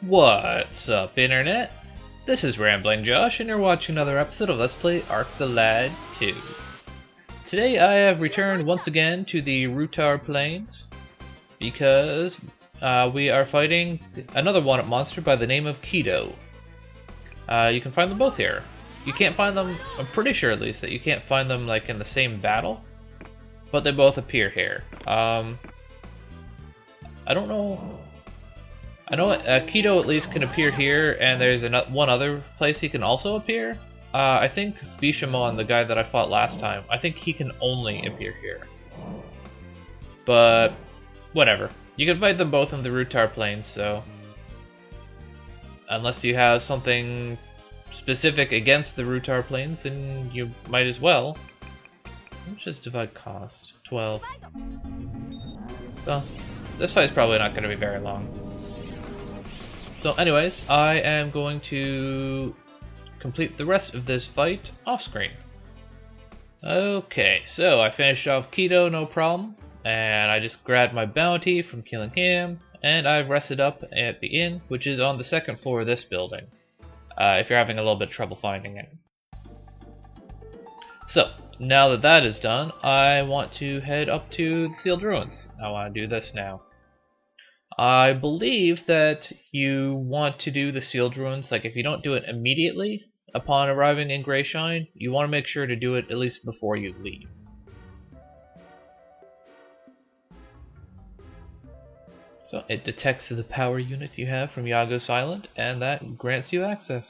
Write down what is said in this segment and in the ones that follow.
What's up, Internet? This is Rambling Josh, and you're watching another episode of Let's Play Ark the Lad 2. Today I have returned once again to the Rutar Plains, because we are fighting another wanted monster by the name of Keto. You can find them both here. You can't find them, I'm pretty sure at least, that you can't find them like in the same battle, but they both appear here. I don't know. I know Keto at least can appear here, and there's one other place he can also appear. I think Bishamon, the guy that I fought last time, I think he can only appear here. But whatever. You can fight them both in the Rutar Plains, so unless you have something specific against the Rutar Plains, then you might as well. Let's just divide cost. 12. So this fight's probably not going to be very long. So anyways, I am going to complete the rest of this fight off screen. Okay, so I finished off Keto, no problem, and I just grabbed my bounty from killing him, and I've rested up at the inn, which is on the second floor of this building, if you're having a little bit of trouble finding it. So, now that that is done, I want to head up to the Sealed Ruins. I want to do this now. I believe that you want to do the Sealed Ruins, like if you don't do it immediately upon arriving in Greyshinne, you want to make sure to do it at least before you leave. So it detects the power unit you have from Yagos Island, and that grants you access.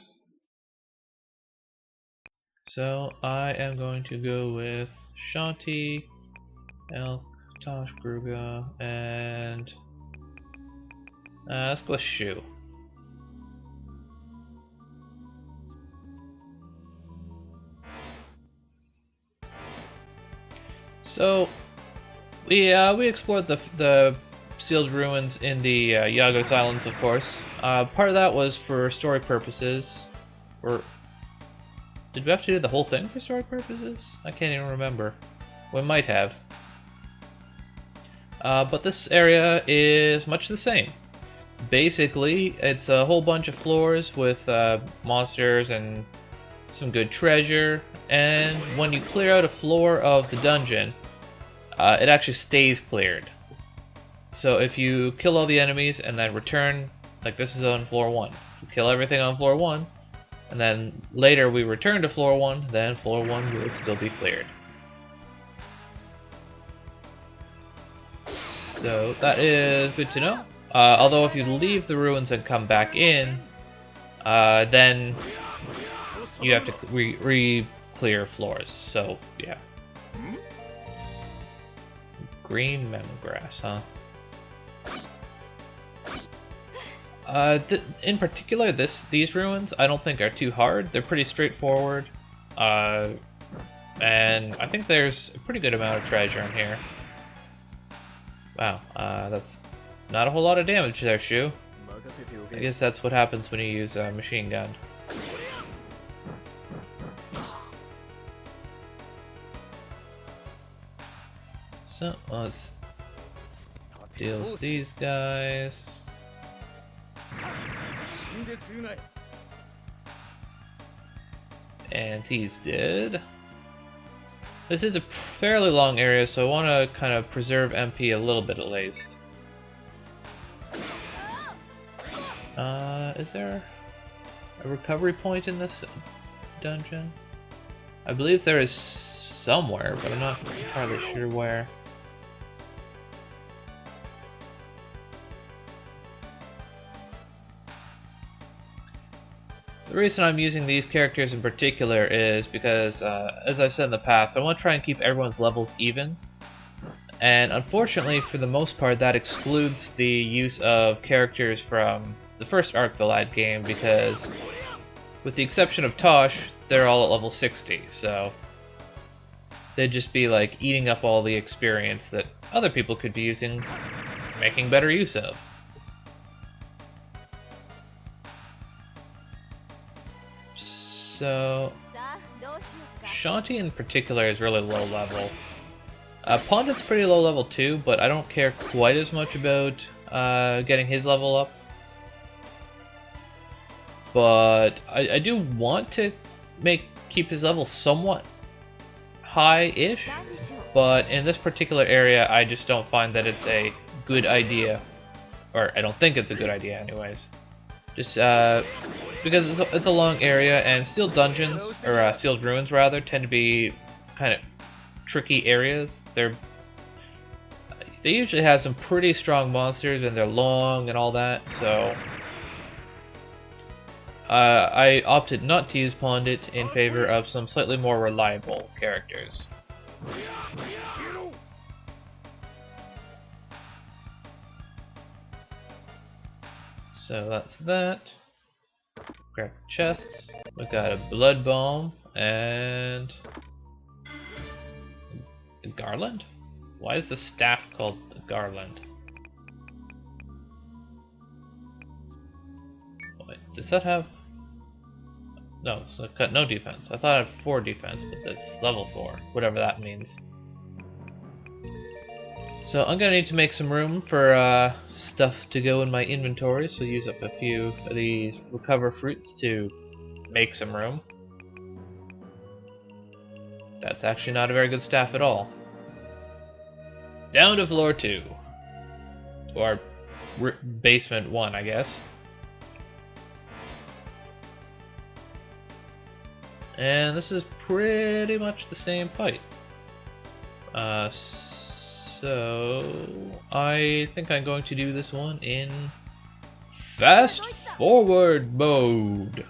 So I am going to go with Shanti, Elk, Tosh Gruga, and let's go with Shu. So we explored the Sealed Ruins in the Yagos Islands, of course. Part of that was for story purposes. Or did we have to do the whole thing for story purposes? I can't even remember. We might have. But this area is much the same. Basically, it's a whole bunch of floors with monsters and some good treasure, and when you clear out a floor of the dungeon, it actually stays cleared. So if you kill all the enemies and then return, like this is on floor 1, you kill everything on floor 1, and then later we return to floor 1, then floor 1 will still be cleared. So that is good to know. Although if you leave the ruins and come back in, then you have to re-clear floors. So yeah. Green lemongrass, huh? In particular, these ruins I don't think are too hard. They're pretty straightforward, and I think there's a pretty good amount of treasure in here. Wow, that's not a whole lot of damage there, Shu. I guess that's what happens when you use a machine gun. So, let's deal with these guys. And he's dead. This is a fairly long area, so I want to kind of preserve MP a little bit at least. Is there a recovery point in this dungeon? I believe there is somewhere, but I'm not entirely sure where. The reason I'm using these characters in particular is because, as I've said in the past, I want to try and keep everyone's levels even. And unfortunately, for the most part, that excludes the use of characters from the first Ark the Lad game, because with the exception of Tosh, they're all at level 60, so they'd just be like eating up all the experience that other people could be using, making better use of. So Shanti in particular is really low level. Pondit's pretty low level too, but I don't care quite as much about getting his level up. but I do want to keep his level somewhat high-ish, but in this particular area I just don't find that it's a good idea, or I don't think it's a good idea anyways. Just because it's a long area, and sealed dungeons, or sealed ruins rather, tend to be kind of tricky areas. They usually have some pretty strong monsters, and they're long and all that, so I opted not to use Pondit in favor of some slightly more reliable characters. So that's that. Grab chests. We got a blood bomb and a garland? Why is the staff called a garland? Wait, does that have... No, so it got no defense. I thought it had 4 defense, but that's level 4, whatever that means. So I'm gonna need to make some room for stuff to go in my inventory, so use up a few of these recover fruits to make some room. That's actually not a very good staff at all. Down to floor 2. Or basement 1, I guess. And this is pretty much the same fight. So I think I'm going to do this one in fast forward mode.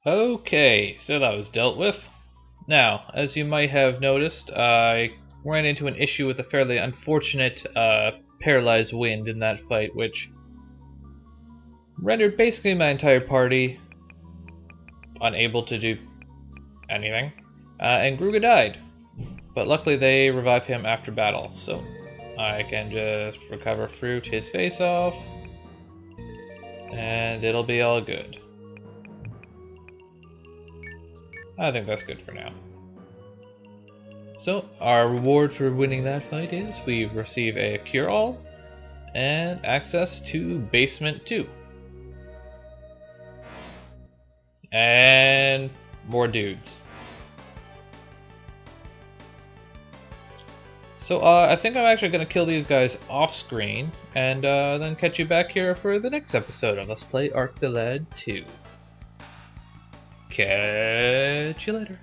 Okay, so that was dealt with. Now, as you might have noticed, I ran into an issue with a fairly unfortunate paralyzed wind in that fight, which rendered basically my entire party unable to do anything, and Gruga died. But luckily they revived him after battle, so I can just recover fruit his face off, and it'll be all good. I think that's good for now. So, our reward for winning that fight is we receive a cure-all and access to Basement 2. And more dudes. So, I think I'm actually going to kill these guys off-screen and then catch you back here for the next episode of Let's Play Arc the Lad 2. Catch you later.